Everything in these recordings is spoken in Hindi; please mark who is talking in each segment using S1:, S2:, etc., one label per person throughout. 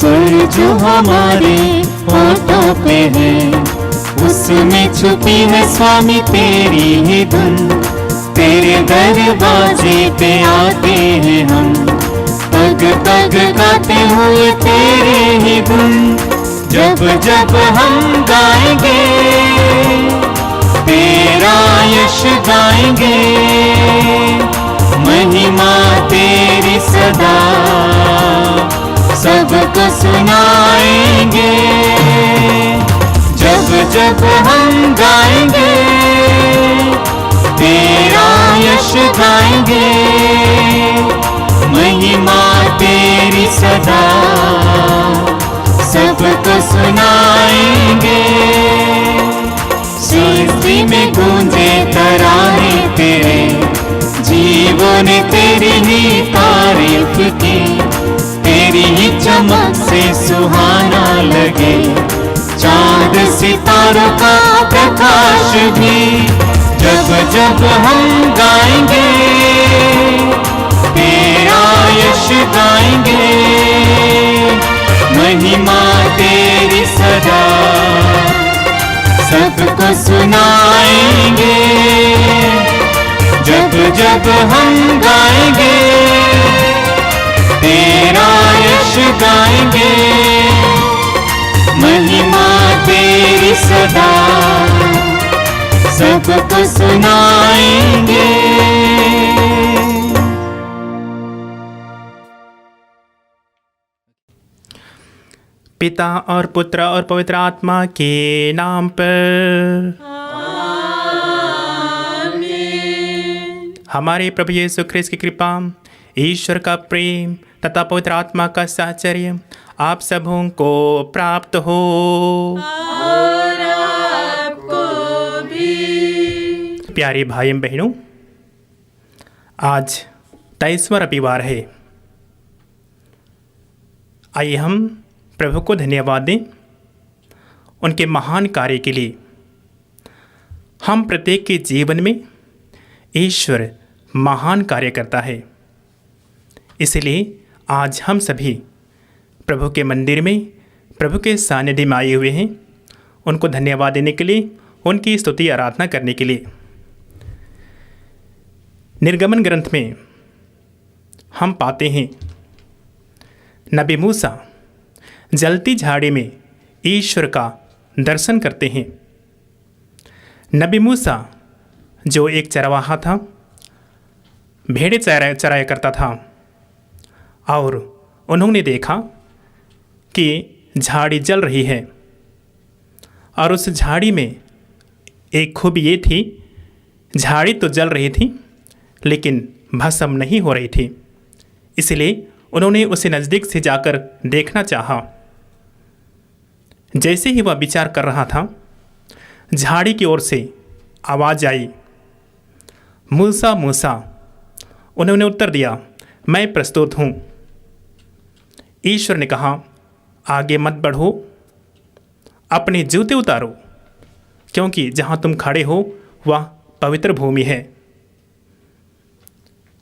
S1: स्वर जो हमारे होठों पे है, उसमें छुपी है स्वामी तेरी ही धुन। तेरे दरवाजे पे आते हैं हम, पग पग गाते हुए तेरे ही धुन। जब जब हम गाएंगे तेरा यश गाएंगे, महिमा तेरी सदा सबको सुनाएंगे। जब जब हम गाएंगे तेरा यश गाएंगे, महिमा तेरी सदा सबको सुनाएंगे। सृष्टि में गूंजे तराने तेरे, जीवों ने तेरी ही तारीफ की। तेरी ही चमक से सुहाना लगे चांद सितारों का प्रकाश भी। जब जब हम गाएंगे तेरा यश गाएंगे, महिमा तेरी सदा सबको सुनाएंगे। जब जब हम गाएंगे तेरा यश गाएंगे, महिमा तेरी सदा सबको सुनाएंगे।
S2: पिता और पुत्र और पवित्र आत्मा के नाम पर आमीन। हमारे प्रभु यीशु ख्रिस्त की कृपा, ईश्वर का प्रेम तथा पवित्र आत्मा का साहचर्य आप सबों को प्राप्त हो।
S3: और आपको भी।
S2: प्यारे भाई बहनों, आज 23वां रविवार है। आइए हम प्रभु को धन्यवाद दें उनके महान कार्य के लिए। हम प्रत्येक के जीवन में ईश्वर महान कार्य करता है, इसलिए आज हम सभी प्रभु के मंदिर में प्रभु के सानिध्य में आए हुए हैं, उनको धन्यवाद देने के लिए, उनकी स्तुति आराधना करने के लिए। निर्गमन ग्रंथ में हम पाते हैं नबी मूसा जलती झाड़ी में ईश्वर का दर्शन करते हैं। नबी मूसा जो एक चरवाहा था, भेड़ें चराया करता था, और उन्होंने देखा कि झाड़ी जल रही है, और उस झाड़ी में एक खूबी ये थी, झाड़ी तो जल रही थी लेकिन भस्म नहीं हो रही थी। इसलिए उन्होंने उसे नज़दीक से जाकर देखना चाहा। जैसे ही वह विचार कर रहा था, झाड़ी की ओर से आवाज़ आई, मूसा मूसा। उन्होंने उत्तर दिया, मैं प्रस्तुत हूँ। ईश्वर ने कहा, आगे मत बढ़ो, अपने जूते उतारो, क्योंकि जहाँ तुम खड़े हो वह पवित्र भूमि है।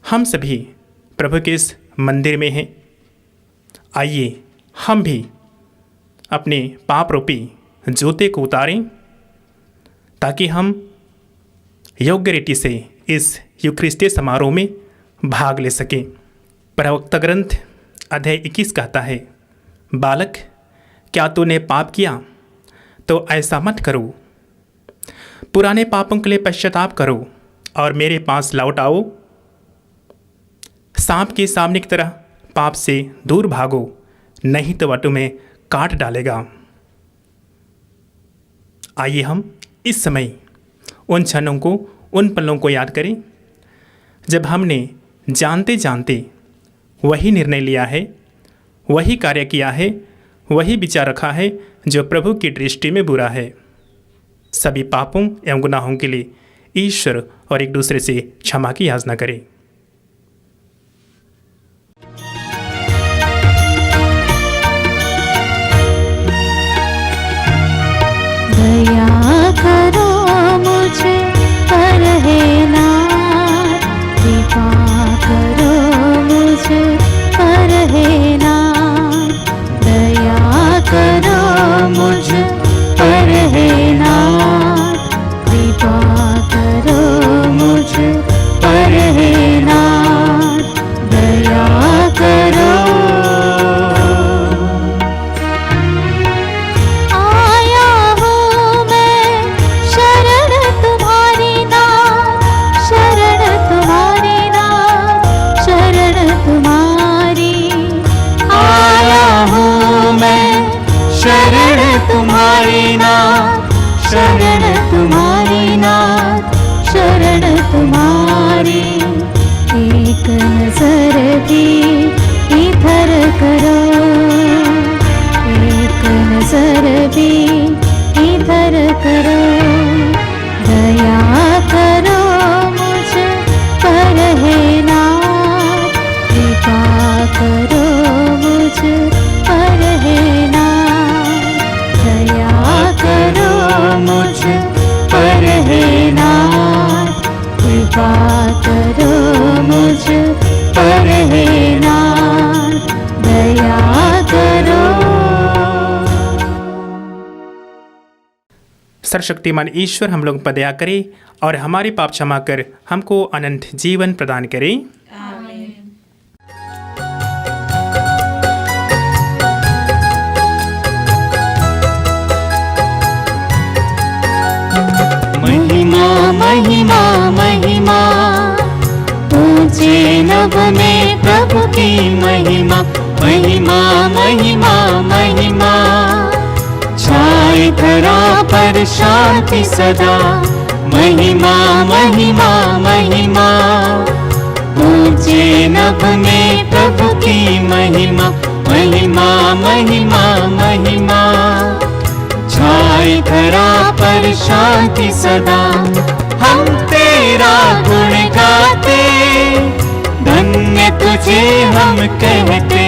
S2: हम सभी प्रभु के इस मंदिर में हैं। आइए हम भी अपने पाप रूपी जूते को उतारें, ताकि हम योग्य रीति से इस यूखरिस्तीय समारोह में भाग ले सकें। प्रवक्ता ग्रंथ अध्याय 21 कहता है, बालक, क्या तूने पाप किया तो ऐसा मत करो, पुराने पापों के लिए पश्चाताप करो और मेरे पास लौट आओ। सांप के सामने की तरह पाप से दूर भागो, नहीं तो वह तुम्हें काट डालेगा। आइए हम इस समय उन क्षणों को, उन पलों को याद करें जब हमने जानते जानते वही निर्णय लिया है, वही कार्य किया है, वही विचार रखा है जो प्रभु की दृष्टि में बुरा है। सभी पापों एवं गुनाहों के लिए ईश्वर और एक दूसरे से क्षमा की याचना करें।
S3: दया करो मुझे पर है नाथ, कृपा करो मुझे पर है नाथ, दया
S1: शरण तुम्हारी नाथ, शरण तुम्हारी नाथ, शरण तुम्हारी। एक नजर भी इधर करो, एक नजर भी इधर करो। दया करो मुझ पर है नाथ, कृपा करो मुझ पर है नाथ, दया करो मुझ पर है नाथ, कृपा करो मुझ पर है नाथ, दया करो।
S2: सर्वशक्तिमान ईश्वर हम लोग पर दया करे और हमारे पाप क्षमा कर हमको अनंत जीवन प्रदान करे।
S1: महिमा महिमा महिमा, ऊंचे नभ में प्रभु की महिमा, महिमा महिमा महिमा। छाए धरा पर शांति सदा, महिमा महिमा महिमा। ऊंचे नभ में प्रभु की महिमा, महिमा महिमा महिमा। छाए धरा पर शांति सदा, हम तेरा गुण गाते, धन्य तुझे हम कहते।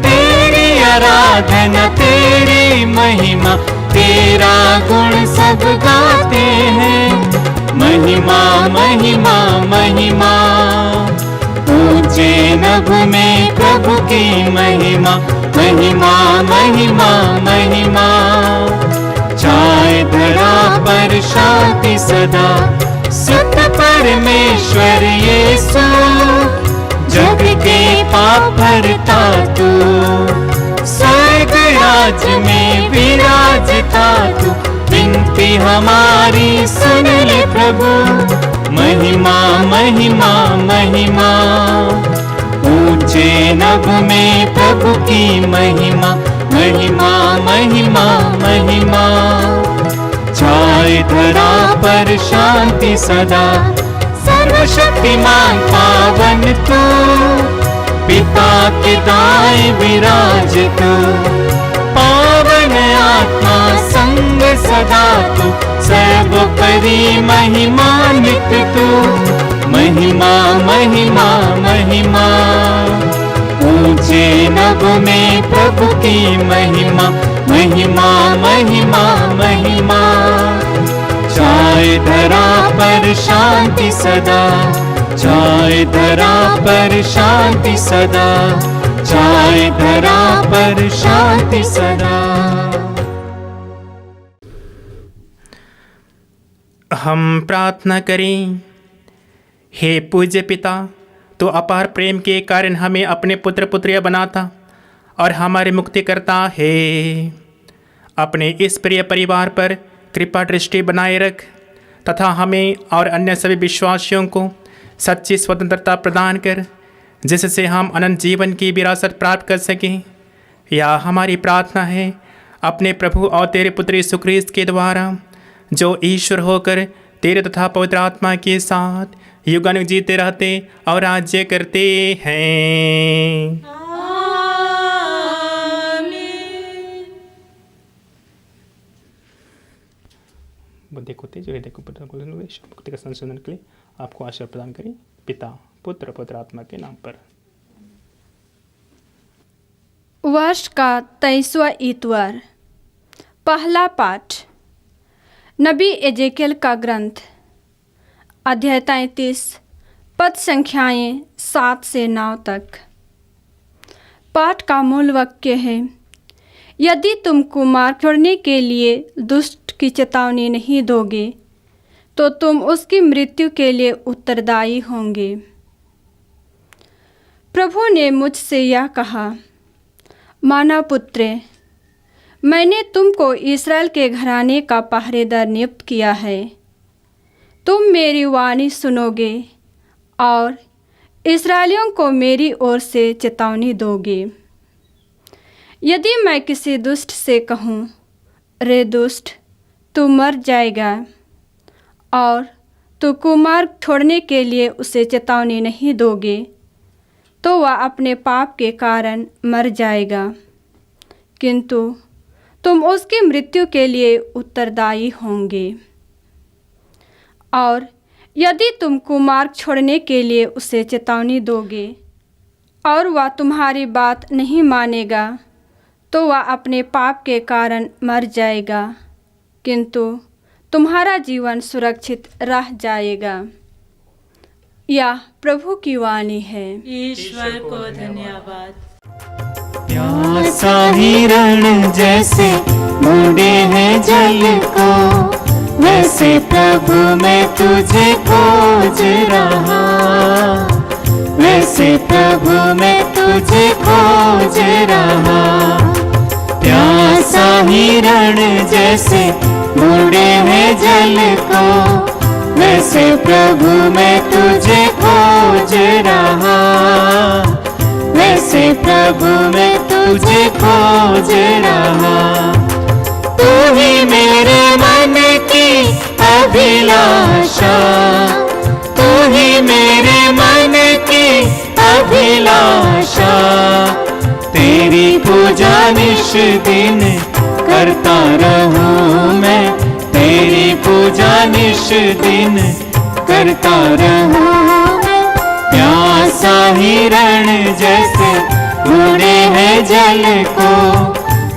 S1: तेरी आराधना तेरी महिमा, तेरा गुण सब गाते हैं। महिमा महिमा महिमा, ऊंचे नभ में प्रभु की महिमा, महिमा महिमा महिमा। छाए धरा पर शांति सदा, सुत परमेश्वर यीशु, जग के पाप हरता तू। स्वर्ग राज में विराजता तू, विनती हमारी सुन ले प्रभु। महिमा महिमा महिमा, ऊंचे नभ में प्रभु की महिमा, महिमा महिमा महिमा। छाए धरा पर शांति सदा, सर्वशक्तिमान पावन तू, पिता के दाएं विराज तू। पावन आत्मा संग सदा तू, सर्वोपरि महिमान्वित तू। महिमा महिमा महिमा, ऊंचे नभ में प्रभु की महिमा, महिमा महिमा महिमा। छाए धरा पर शांति सदा, छाए धरा पर शांति सदा, छाए धरा पर शांति सदा।
S2: हम प्रार्थना करें। हे पूज्य पिता, तो अपार प्रेम के कारण हमें अपने पुत्र पुत्रियां बनाता और हमारे मुक्तिकर्ता है। अपने इस प्रिय परिवार पर कृपा दृष्टि बनाए रख तथा हमें और अन्य सभी विश्वासियों को सच्ची स्वतंत्रता प्रदान कर, जिससे हम अनंत जीवन की विरासत प्राप्त कर सकें। यह हमारी प्रार्थना है अपने प्रभु और तेरे पुत्र यीशु ख्रीस्त के द्वारा, जो ईश्वर होकर तेरे तथा पवित्र आत्मा के साथ युगानुग जीते रहते और राज्य करते हैं। बुद्धि को तेज हृदय को मुक्ति का संशोधन के लिए आपको आशीर्वाद प्रदान करें, पिता पुत्र पवित्र आत्मा के नाम पर।
S4: वर्ष का 23वां इतवार। पहला पाठ नबी एजेकियल का ग्रंथ, अध्याय 33, पद संख्याएं 7 से 9 तक। पाठ का मूल वाक्य है, यदि तुम कुमार छोड़ने के लिए दुष्ट की चेतावनी नहीं दोगे तो तुम उसकी मृत्यु के लिए उत्तरदायी होंगे। प्रभु ने मुझसे यह कहा, मानव पुत्र, मैंने तुमको इस्राएल के घराने का पहरेदार नियुक्त किया है। तुम मेरी वाणी सुनोगे और इस्राएलियों को मेरी ओर से चेतावनी दोगे। यदि मैं किसी दुष्ट से कहूँ, रे दुष्ट, तू मर जाएगा, और तू कुमार्ग छोड़ने के लिए उसे चेतावनी नहीं दोगे, तो वह अपने पाप के कारण मर जाएगा, किंतु तुम उसकी मृत्यु के लिए उत्तरदायी होंगे। और यदि तुम कुमार्ग छोड़ने के लिए उसे चेतावनी दोगे और वह तुम्हारी बात नहीं मानेगा, तो वह अपने पाप के कारण मर जाएगा, किंतु तुम्हारा जीवन सुरक्षित रह जाएगा। यह प्रभु की वाणी है।
S3: ईश्वर को धन्यवाद।
S1: प्यासा हिरण जैसे ढूंढे हैं जल को, वैसे प्रभु मैं तुझे खोज रहा, वैसे प्रभु मैं तुझे खोज रहा। प्यासा हिरण जैसे ढूंढे हैं जल को, वैसे प्रभु मैं तुझे खोज रहा, वैसे प्रभु मैं तुझे खोज रहा। तू ही मेरे मन की अभिलाषा, तू ही मेरे मन की अभिलाषा। तेरी पूजा निश दिन करता रहूं मैं, तेरी पूजा निश दिन करता रहूं मैं। प्यासा हिरण जैसे ढूंढे हैं जल को,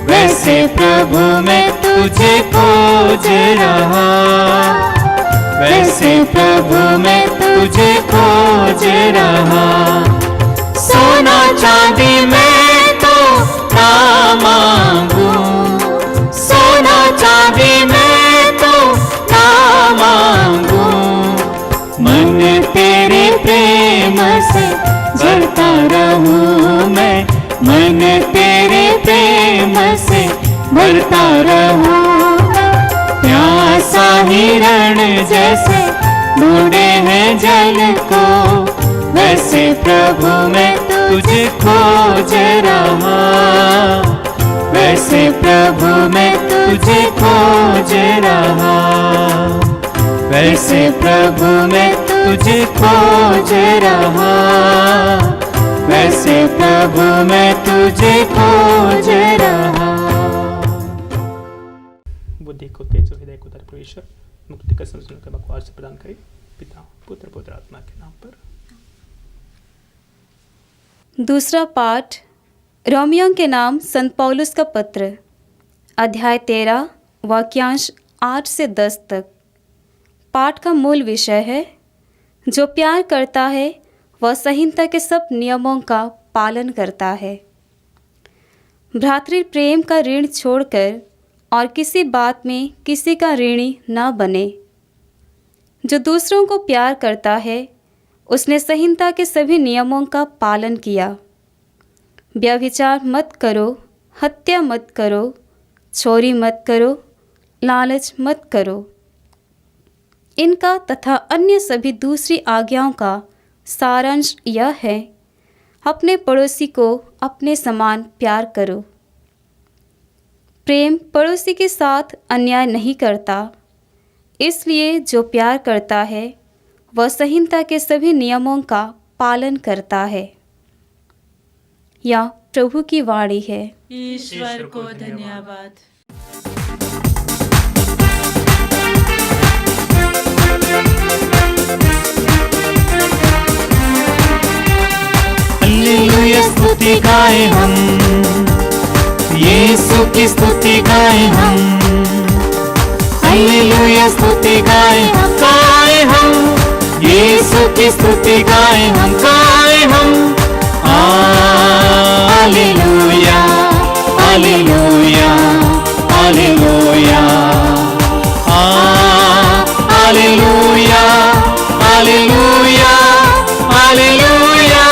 S1: वैसे प्रभु मैं तुझे खोज रहा, वैसे प्रभु मैं तुझे खोज रहा। सोना चांदी मैं तो ना मांगू, सोना चांदी मैं तो ना मांगू, मन तेरे प्रेम से भरता रहूं मैं, मन तेरे प्रेम से भरता रहूं। प्यासा हिरण जैसे ढूंढे हैं जल को, वैसे प्रभु मैं तुझे खोज रहा, वैसे प्रभु मैं तुझे खोज रहा, वैसे प्रभु मैं तुझे खोज रहा, वैसे प्रभु मैं तुझे खोज रहा।
S2: बुद्धि को तेज और हृदय को धर परमेश्वर मुक्ति का संस्मरण का बकवास से प्रदान करे, पिता पुत्र पवित्र आत्मा के नाम पर।
S5: दूसरा पाठ रोमियों के नाम संत पौलुस का पत्र, अध्याय 13 वाक्यांश 8 से 10 तक। पाठ का मूल विषय है, जो प्यार करता है वह संहिता के सब नियमों का पालन करता है। भ्रातृ प्रेम का ऋण छोड़कर और किसी बात में किसी का ऋणी न बने। जो दूसरों को प्यार करता है उसने संहिता के सभी नियमों का पालन किया। व्यभिचार मत करो, हत्या मत करो, चोरी मत करो, लालच मत करो। इनका तथा अन्य सभी दूसरी आज्ञाओं का सारांश यह है, अपने पड़ोसी को अपने समान प्यार करो। प्रेम पड़ोसी के साथ अन्याय नहीं करता, इसलिए जो प्यार करता है वह संहिता के सभी नियमों का पालन करता है। यह प्रभु की वाणी है।
S3: ईश्वर को धन्यवाद।
S1: हालेलुया स्तुति गाए हम, यीशु की स्तुति गाए हम। हालेलुया स्तुति गाए हम, यीशु की स्तुति गाए हम, गाए हम। हालेलुया हालेलुया हालेलुया हालेलुया हालेलुया हालेलुया।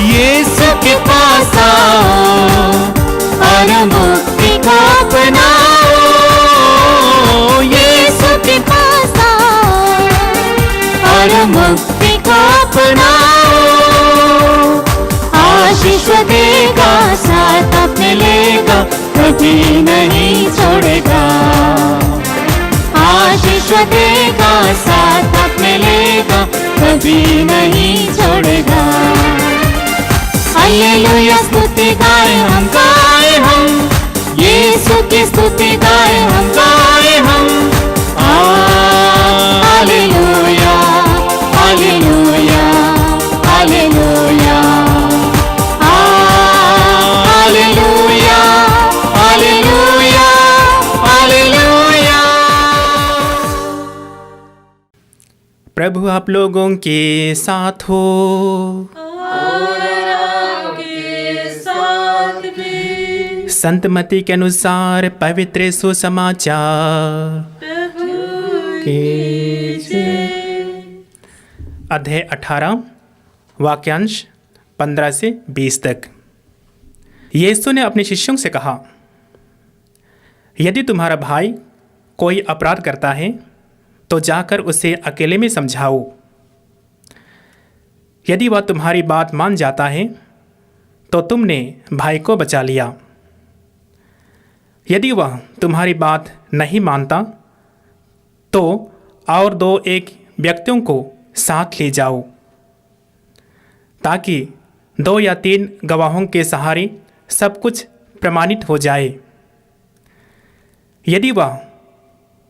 S1: यीशु के पास आओ और मुक्ति को अपनाओ, यीशु के पास आओ और मुक्ति को अपनाओ। आशीष देगा साथ अपने मिलेगा, कभी नहीं छोड़ेगा। आशीष देगा, साथ अपने लेगा, कभी नहीं छोड़ेगा। हालेलुया स्तुति गाए हम, यीशु की स्तुति गाए हम। हालेलुया, हालेलुया, हालेलुया, हालेलुया, हालेलुया, हालेलुया।
S2: प्रभु आप लोगों के साथ हो। संत मत्ती के अनुसार पवित्र सुसमाचार अध्याय 18 वाक्यांश 15 से 20 तक। यीशु ने अपने शिष्यों से कहा, यदि तुम्हारा भाई कोई अपराध करता है तो जाकर उसे अकेले में समझाओ। यदि वह तुम्हारी बात मान जाता है तो तुमने भाई को बचा लिया। यदि वह तुम्हारी बात नहीं मानता तो और 2-1 व्यक्तियों को साथ ले जाओ, ताकि 2 या 3 गवाहों के सहारे सब कुछ प्रमाणित हो जाए। यदि वह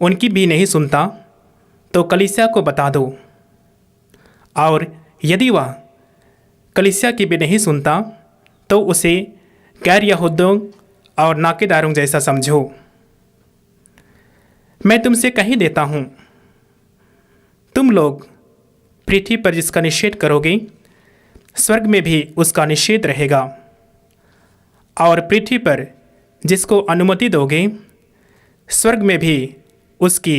S2: उनकी भी नहीं सुनता तो कलीसिया को बता दो, और यदि वह कलीसिया की भी नहीं सुनता तो उसे गैर यहूदियों और नाकेदारों जैसा समझो। मैं तुमसे कही देता हूँ, तुम लोग पृथ्वी पर जिसका निषेध करोगे स्वर्ग में भी उसका निषेध रहेगा, और पृथ्वी पर जिसको अनुमति दोगे स्वर्ग में भी उसकी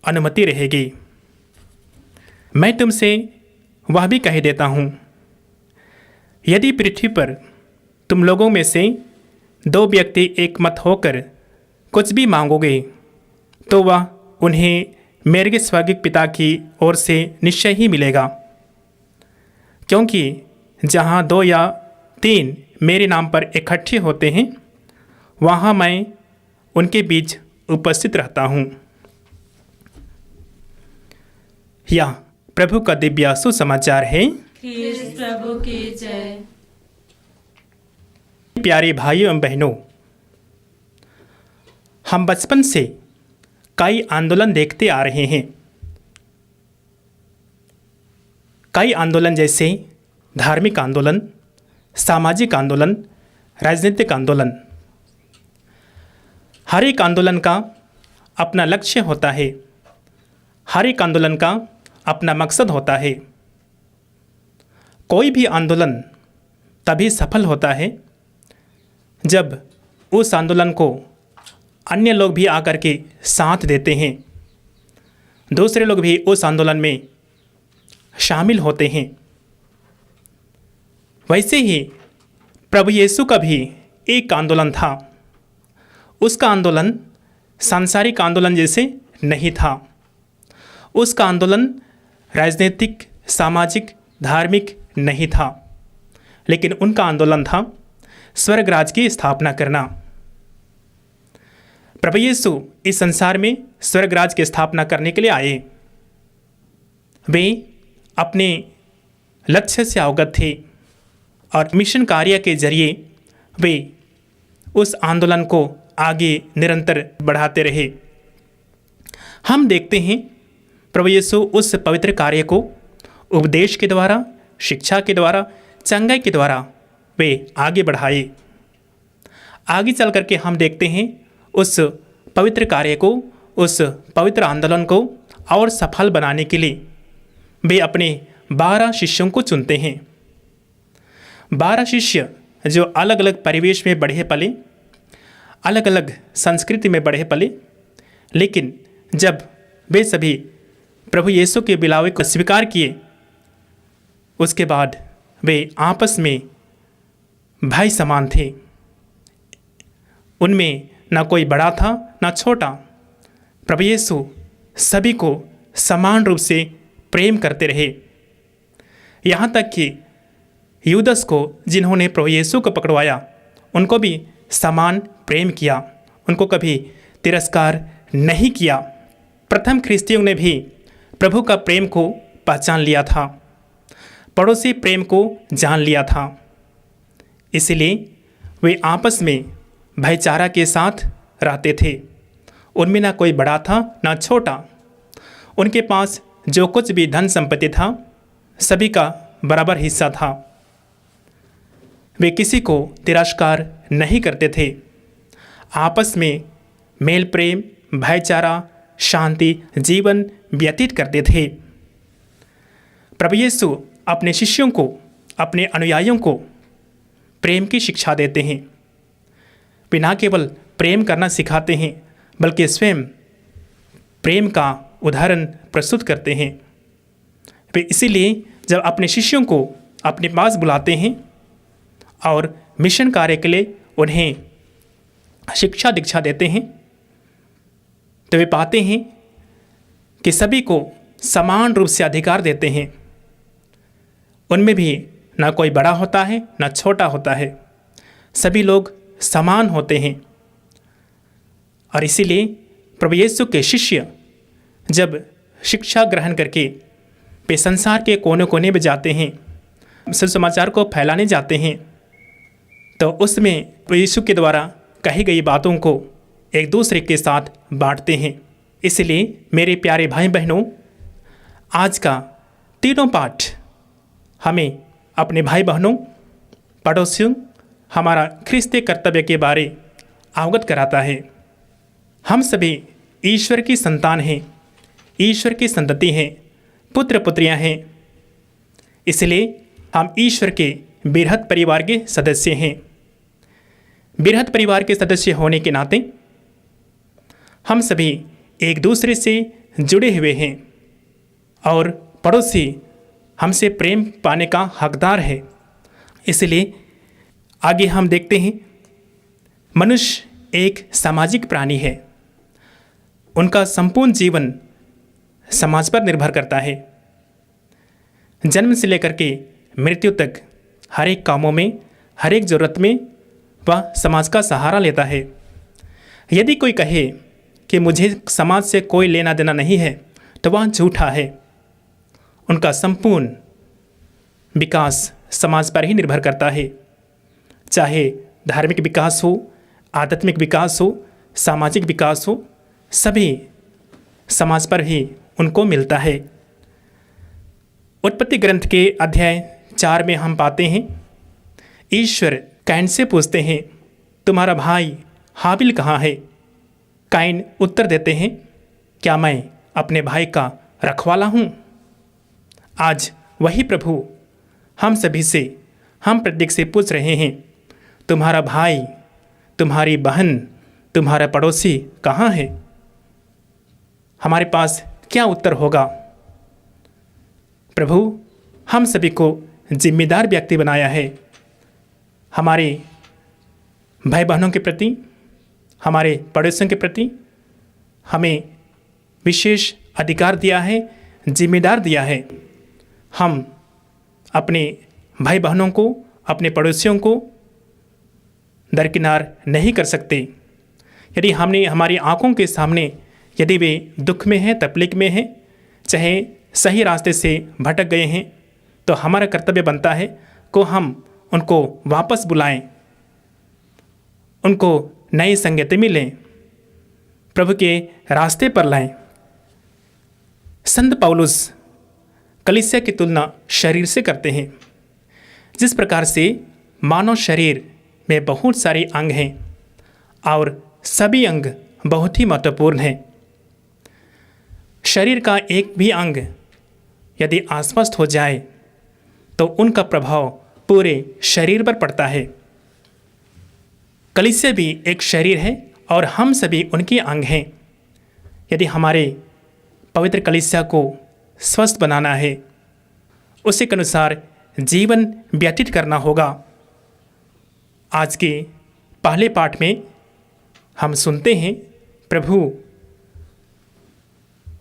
S2: अनुमति रहेगी। मैं तुमसे वह भी कह देता हूँ, यदि पृथ्वी पर तुम लोगों में से 2 व्यक्ति एक मत होकर कुछ भी मांगोगे तो वह उन्हें मेरे स्वर्गीय पिता की ओर से निश्चय ही मिलेगा। क्योंकि जहाँ 2 या 3 मेरे नाम पर इकट्ठे होते हैं वहाँ मैं उनके बीच उपस्थित रहता हूँ। यह प्रभु का दिव्य सुसमाचार है।
S3: ख्रीस्त प्रभु की जय।
S2: प्यारे भाइयों एवं बहनों, हम बचपन से कई आंदोलन देखते आ रहे हैं। कई आंदोलन जैसे धार्मिक आंदोलन, सामाजिक आंदोलन, राजनीतिक आंदोलन। हर एक आंदोलन का अपना लक्ष्य होता है, हर एक आंदोलन का अपना मकसद होता है। कोई भी आंदोलन तभी सफल होता है जब उस आंदोलन को अन्य लोग भी आकर के साथ देते हैं, दूसरे लोग भी उस आंदोलन में शामिल होते हैं। वैसे ही प्रभु यीशु का भी एक आंदोलन था। उसका आंदोलन सांसारिक आंदोलन जैसे नहीं था। उसका आंदोलन राजनीतिक, सामाजिक, धार्मिक नहीं था, लेकिन उनका आंदोलन था स्वर्ग राज की स्थापना करना। प्रभु यीशु इस संसार में स्वर्ग राज की स्थापना करने के लिए आए। वे अपने लक्ष्य से अवगत थे और मिशन कार्य के जरिए वे उस आंदोलन को आगे निरंतर बढ़ाते रहे। हम देखते हैं प्रभु यीशु उस पवित्र कार्य को उपदेश के द्वारा, शिक्षा के द्वारा, चंगाई के द्वारा वे आगे बढ़ाए। आगे चल करके हम देखते हैं उस पवित्र कार्य को, उस पवित्र आंदोलन को और सफल बनाने के लिए वे अपने 12 शिष्यों को चुनते हैं। 12 शिष्य जो अलग अलग परिवेश में बढ़े पले, अलग अलग संस्कृति में बढ़े पले, लेकिन जब वे सभी प्रभु यीशु के बुलावे को स्वीकार किए, उसके बाद वे आपस में भाई समान थे। उनमें ना कोई बड़ा था ना छोटा। प्रभु यीशु सभी को समान रूप से प्रेम करते रहे। यहाँ तक कि यूदस को, जिन्होंने प्रभु यीशु को पकड़वाया, उनको भी समान प्रेम किया, उनको कभी तिरस्कार नहीं किया। प्रथम ख्रिस्तियों ने भी प्रभु का प्रेम को पहचान लिया था, पड़ोसी प्रेम को जान लिया था। इसलिए वे आपस में भाईचारा के साथ रहते थे। उनमें ना कोई बड़ा था ना छोटा। उनके पास जो कुछ भी धन संपत्ति था सभी का बराबर हिस्सा था। वे किसी को तिरस्कार नहीं करते थे। आपस में मेल प्रेम, भाईचारा, शांति जीवन व्यतीत करते थे। प्रभु यीशु अपने शिष्यों को, अपने अनुयायियों को प्रेम की शिक्षा देते हैं। वे न केवल प्रेम करना सिखाते हैं बल्कि स्वयं प्रेम का उदाहरण प्रस्तुत करते हैं। वे इसीलिए जब अपने शिष्यों को अपने पास बुलाते हैं और मिशन कार्य के लिए उन्हें शिक्षा दीक्षा देते हैं तो वे पाते हैं कि सभी को समान रूप से अधिकार देते हैं। उनमें भी ना कोई बड़ा होता है ना छोटा होता है, सभी लोग समान होते हैं। और इसीलिए प्रभु यीशु के शिष्य जब शिक्षा ग्रहण करके वे संसार के कोने कोने में जाते हैं, सुसमाचार को फैलाने जाते हैं, तो उसमें प्रभु यीशु के द्वारा कही गई बातों को एक दूसरे के साथ बांटते हैं। इसलिए मेरे प्यारे भाई बहनों, आज का तीनों पाठ हमें अपने भाई बहनों, पड़ोसियों, हमारा ख्रिस्तीय कर्तव्य के बारे अवगत कराता है। हम सभी ईश्वर की संतान हैं, ईश्वर की संतति हैं, पुत्र पुत्रियां हैं। इसलिए हम ईश्वर के बृहत् परिवार के सदस्य हैं। बृहत् परिवार के सदस्य होने के नाते हम सभी एक दूसरे से जुड़े हुए हैं और पड़ोसी हमसे प्रेम पाने का हकदार है। इसलिए आगे हम देखते हैं, मनुष्य एक सामाजिक प्राणी है। उनका संपूर्ण जीवन समाज पर निर्भर करता है। जन्म से लेकर के मृत्यु तक हर एक कामों में, हर एक ज़रूरत में वह समाज का सहारा लेता है। यदि कोई कहे कि मुझे समाज से कोई लेना देना नहीं है तो वह झूठा है। उनका संपूर्ण विकास समाज पर ही निर्भर करता है, चाहे धार्मिक विकास हो, आध्यात्मिक विकास हो, सामाजिक विकास हो, सभी समाज पर ही उनको मिलता है। उत्पत्ति ग्रंथ के अध्याय 4 में हम पाते हैं, ईश्वर कैन से पूछते हैं, तुम्हारा भाई हाबिल कहाँ है? कैन उत्तर देते हैं, क्या मैं अपने भाई का रखवाला हूँ? आज वही प्रभु हम सभी से, हम प्रत्येक से पूछ रहे हैं, तुम्हारा भाई, तुम्हारी बहन, तुम्हारा पड़ोसी कहाँ है? हमारे पास क्या उत्तर होगा? प्रभु हम सभी को जिम्मेदार व्यक्ति बनाया है। हमारे भाई बहनों के प्रति, हमारे पड़ोसियों के प्रति हमें विशेष अधिकार दिया है, जिम्मेदार दिया है। हम अपने भाई बहनों को, अपने पड़ोसियों को दरकिनार नहीं कर सकते। यदि हमने हमारी आंखों के सामने यदि वे दुख में हैं, तकलीफ में हैं, चाहे सही रास्ते से भटक गए हैं, तो हमारा कर्तव्य बनता है को हम उनको वापस बुलाएं, उनको नई संगति में लें, प्रभु के रास्ते पर लाएं। संत पौलुस कलीसिया की तुलना शरीर से करते हैं। जिस प्रकार से मानव शरीर में बहुत सारे अंग हैं और सभी अंग बहुत ही महत्वपूर्ण हैं। शरीर का एक भी अंग यदि अस्वस्थ हो जाए तो उनका प्रभाव पूरे शरीर पर पड़ता है। कलीसिया भी एक शरीर है और हम सभी उनके अंग हैं। यदि हमारे पवित्र कलीसिया को स्वस्थ बनाना है, उसी के अनुसार जीवन व्यतीत करना होगा। आज के पहले पाठ में हम सुनते हैं, प्रभु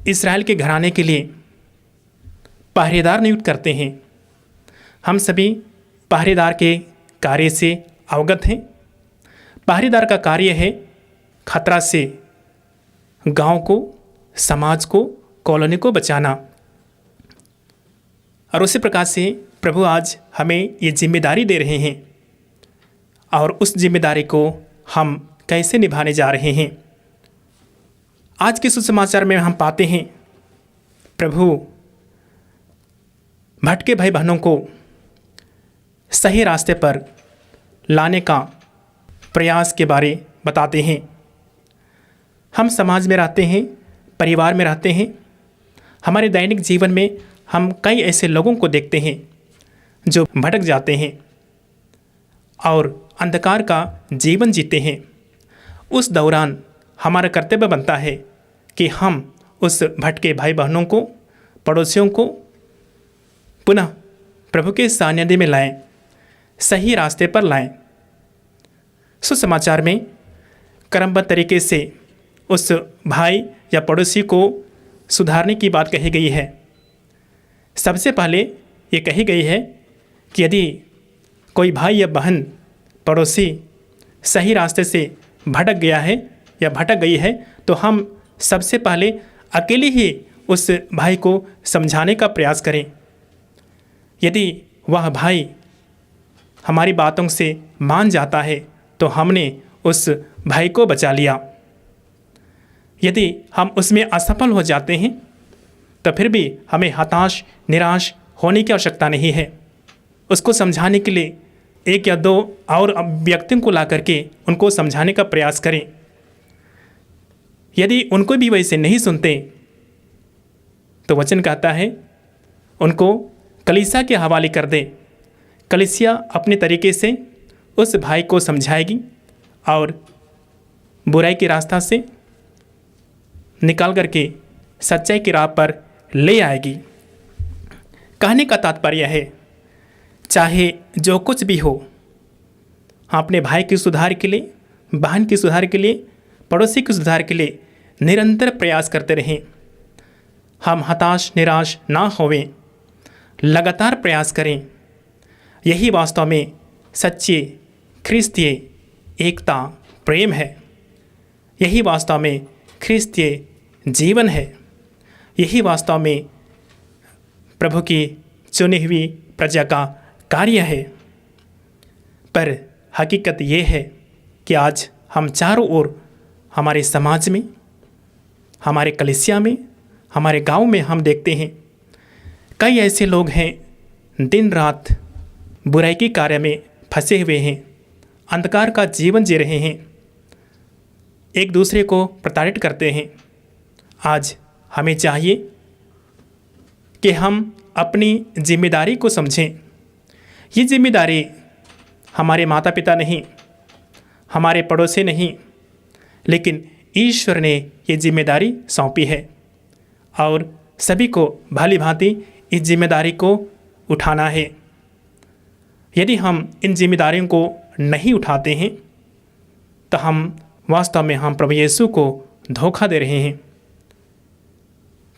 S2: इस्राएल के घराने के लिए पहरेदार नियुक्त करते हैं। हम सभी पहरेदार के कार्य से अवगत हैं। पहरेदार का कार्य है खतरा से गांव को, समाज को, कॉलोनी को बचाना। और उसी प्रकार से प्रभु आज हमें ये जिम्मेदारी दे रहे हैं और उस जिम्मेदारी को हम कैसे निभाने जा रहे हैं। आज के सुसमाचार में हम पाते हैं प्रभु भटके भाई बहनों को सही रास्ते पर लाने का प्रयास के बारे बताते हैं। हम समाज में रहते हैं, परिवार में रहते हैं, हमारे दैनिक जीवन में हम कई ऐसे लोगों को देखते हैं जो भटक जाते हैं और अंधकार का जीवन जीते हैं। उस दौरान हमारा कर्तव्य बनता है कि हम उस भटके भाई बहनों को, पड़ोसियों को पुनः प्रभु के सानिध्य में लाएं, सही रास्ते पर लाएं। सुसमाचार में क्रमबद्ध तरीके से उस भाई या पड़ोसी को सुधारने की बात कही गई है। सबसे पहले ये कही गई है कि यदि कोई भाई या बहन, पड़ोसी सही रास्ते से भटक गया है या भटक गई है तो हम सबसे पहले अकेले ही उस भाई को समझाने का प्रयास करें। यदि वह भाई हमारी बातों से मान जाता है तो हमने उस भाई को बचा लिया। यदि हम उसमें असफल हो जाते हैं तो फिर भी हमें हताश, निराश होने की आवश्यकता नहीं है। उसको समझाने के लिए एक या दो और व्यक्तियों को ला करके उनको समझाने का प्रयास करें। यदि उनको भी वैसे नहीं सुनते तो वचन कहता है उनको कलीसिया के हवाले कर दे। कलीसिया अपने तरीके से उस भाई को समझाएगी और बुराई के रास्ता से निकाल करके सच्चाई की राह पर ले आएगी। कहने का तात्पर्य है चाहे जो कुछ भी हो, अपने भाई के सुधार के लिए, बहन के सुधार के लिए, पड़ोसी के सुधार के लिए निरंतर प्रयास करते रहें। हम हताश, निराश ना होवें, लगातार प्रयास करें। यही वास्तव में सच्चे ख्रिस्तीय एकता, प्रेम है। यही वास्तव में ख्रिस्तीय जीवन है। यही वास्तव में प्रभु की चुनी हुई प्रजा का कार्य है। पर हकीकत ये है कि आज हम चारों ओर, हमारे समाज में, हमारे कलीसिया में, हमारे गांव में हम देखते हैं कई ऐसे लोग हैं दिन रात बुराई के कार्य में फंसे हुए हैं, अंधकार का जीवन जी रहे हैं, एक दूसरे को प्रताड़ित करते हैं। आज हमें चाहिए कि हम अपनी जिम्मेदारी को समझें। ये जिम्मेदारी हमारे माता पिता नहीं, हमारे पड़ोसी नहीं, लेकिन ईश्वर ने ये जिम्मेदारी सौंपी है और सभी को भली भांति इस जिम्मेदारी को उठाना है। यदि हम इन जिम्मेदारियों को नहीं उठाते हैं तो हम वास्तव में हम प्रभु यीशु को धोखा दे रहे हैं।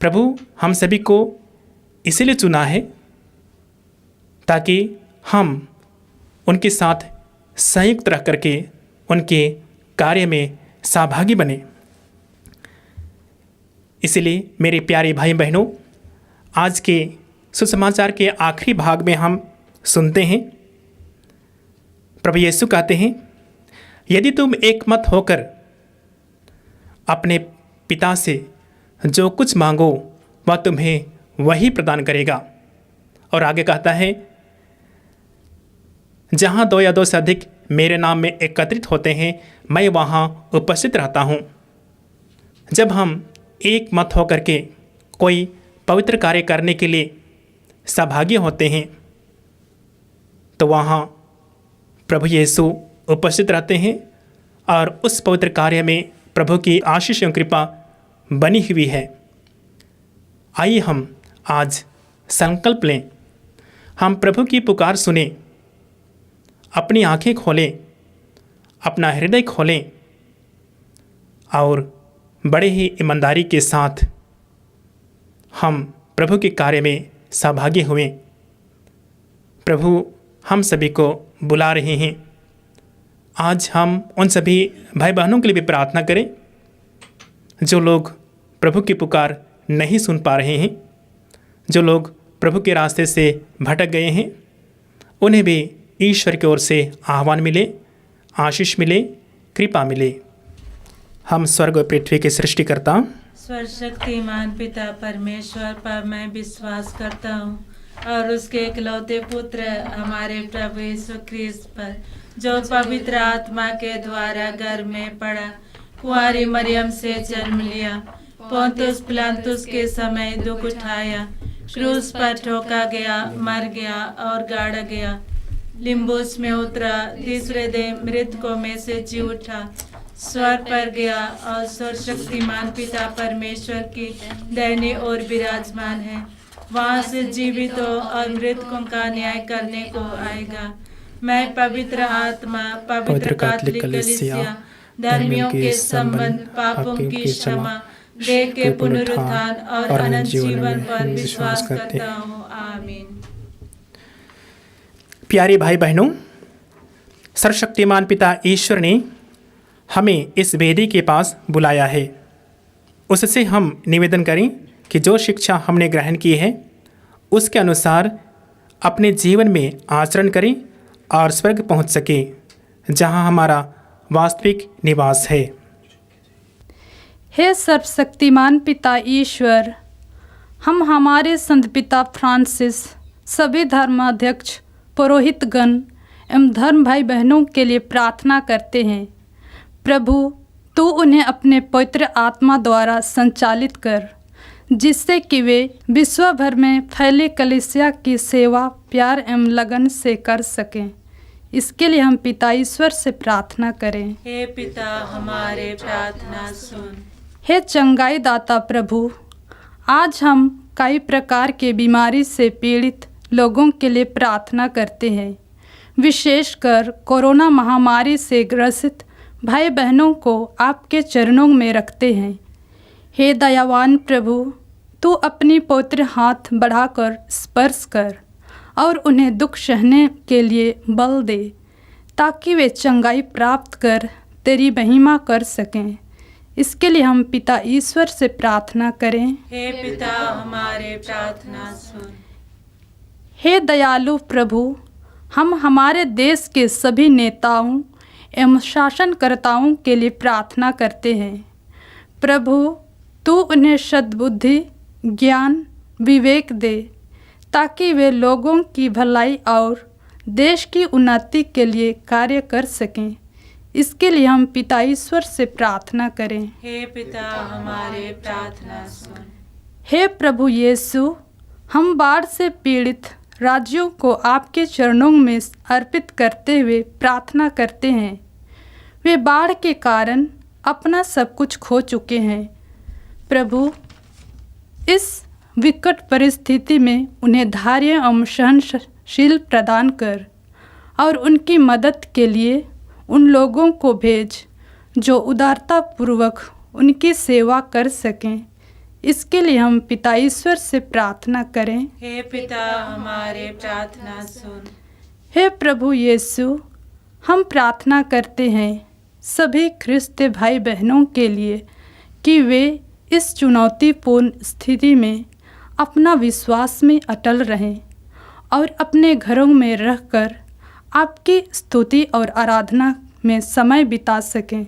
S2: प्रभु हम सभी को इसीलिए चुना है ताकि हम उनके साथ संयुक्त रह करके उनके कार्य में सहभागी बने। इसलिए मेरे प्यारे भाई बहनों, आज के सुसमाचार के आखिरी भाग में हम सुनते हैं प्रभु यीशु कहते हैं, यदि तुम एकमत होकर अपने पिता से जो कुछ मांगो वह तुम्हें वही प्रदान करेगा। और आगे कहता है, जहाँ दो या दो से अधिक मेरे नाम में एकत्रित होते हैं मैं वहाँ उपस्थित रहता हूँ। जब हम एक मत होकर के कोई पवित्र कार्य करने के लिए सहभागी होते हैं तो वहाँ प्रभु यीशु उपस्थित रहते हैं और उस पवित्र कार्य में प्रभु की आशीष एवं कृपा बनी हुई है। आइए हम आज संकल्प लें, हम प्रभु की पुकार सुने, अपनी आंखें खोलें, अपना हृदय खोलें और बड़े ही ईमानदारी के साथ हम प्रभु के कार्य में सहभागी हुए। प्रभु हम सभी को बुला रहे हैं, आज हम उन सभी भाई बहनों के लिए भी प्रार्थना करें जो लोग प्रभु की पुकार नहीं सुन पा रहे हैं, जो लोग प्रभु के रास्ते से भटक गए हैं। उन्हें भी ईश्वर की ओर से आह्वान मिले, आशीष मिले, कृपा मिले। हम स्वर्ग और पृथ्वी के सृष्टिकर्ता
S3: सर्वशक्तिमान पिता परमेश्वर पर मैं विश्वास करता हूँ और उसके इकलौते पुत्र हमारे प्रभु यीशु ख्रीस्त पर, जो पवित्र आत्मा के द्वारा गर्भ में पड़ा, कुंवारी मरियम से जन्म लिया, पोंतुस पिलातुस के समय दुख उठाया, क्रूस पर ठोका गया, मर गया और गाड़ा गया, लिम्बुस में उतरा, तीसरे दिन मृतकों में से जी उठा, स्वर्ग पर गया और सर्वशक्तिमान पिता परमेश्वर की दाहिनी ओर विराजमान है। वहाँ से जीवितों और मृतकों का न्याय करने को आएगा। मैं पवित्र आत्मा, पवित्र कैथोलिक कलीसिया, धर्मियों के संबंध, पापों की क्षमा, देह के पुनरुत्थान और अनंत जीवन पर विश्वास करता हूँ। आमीन।
S2: प्यारे भाई बहनों, सर्वशक्तिमान पिता ईश्वर ने हमें इस वेदी के पास बुलाया है। उससे हम निवेदन करें कि जो शिक्षा हमने ग्रहण की है उसके अनुसार अपने जीवन में आचरण करें और स्वर्ग पहुंच सकें, जहां हमारा वास्तविक निवास है।
S6: हे सर्वशक्तिमान पिता ईश्वर, हम हमारे संत पिता फ्रांसिस, सभी धर्माध्यक्ष, पुरोहितगण एवं धर्म भाई बहनों के लिए प्रार्थना करते हैं। प्रभु, तू उन्हें अपने पवित्र आत्मा द्वारा संचालित कर, जिससे कि वे विश्व भर में फैले कलीसिया की सेवा प्यार एवं लगन से कर सकें। इसके लिए हम पिता ईश्वर से प्रार्थना करें।
S3: हे पिता, हमारे प्रार्थना सुन।
S6: हे चंगाई दाता प्रभु, आज हम कई प्रकार के बीमारी से पीड़ित लोगों के लिए प्रार्थना करते हैं। विशेषकर कोरोना महामारी से ग्रसित भाई बहनों को आपके चरणों में रखते हैं। हे दयावान प्रभु, तू अपनी पवित्र हाथ बढ़ाकर स्पर्श कर और उन्हें दुख सहने के लिए बल दे, ताकि वे चंगाई प्राप्त कर तेरी महिमा कर सकें। इसके लिए हम पिता ईश्वर से प्रार्थना करें।
S3: हे पिता, हमारे प्रार्थना सुन।
S6: हे दयालु प्रभु, हम हमारे देश के सभी नेताओं एवं शासनकर्ताओं के लिए प्रार्थना करते हैं। प्रभु, तू उन्हें सद्बुद्धि, ज्ञान, विवेक दे, ताकि वे लोगों की भलाई और देश की उन्नति के लिए कार्य कर सकें। इसके लिए हम पिता ईश्वर से प्रार्थना करें।
S3: हे पिता, हमारे प्रार्थना सुन।
S6: हे प्रभु यीशु, हम बाढ़ से पीड़ित राज्यों को आपके चरणों में अर्पित करते हुए प्रार्थना करते हैं। वे बाढ़ के कारण अपना सब कुछ खो चुके हैं। प्रभु, इस विकट परिस्थिति में उन्हें धैर्य एवं सहनशील प्रदान कर और उनकी मदद के लिए उन लोगों को भेज जो उदारतापूर्वक उनकी सेवा कर सकें। इसके लिए हम पिता ईश्वर से प्रार्थना करें।
S3: हे पिता, हमारे प्रार्थना सुन।
S6: हे प्रभु यीशु, हम प्रार्थना करते हैं सभी ख्रिस्त भाई बहनों के लिए कि वे इस चुनौतीपूर्ण स्थिति में अपना विश्वास में अटल रहें और अपने घरों में रहकर आपकी स्तुति और आराधना में समय बिता सकें।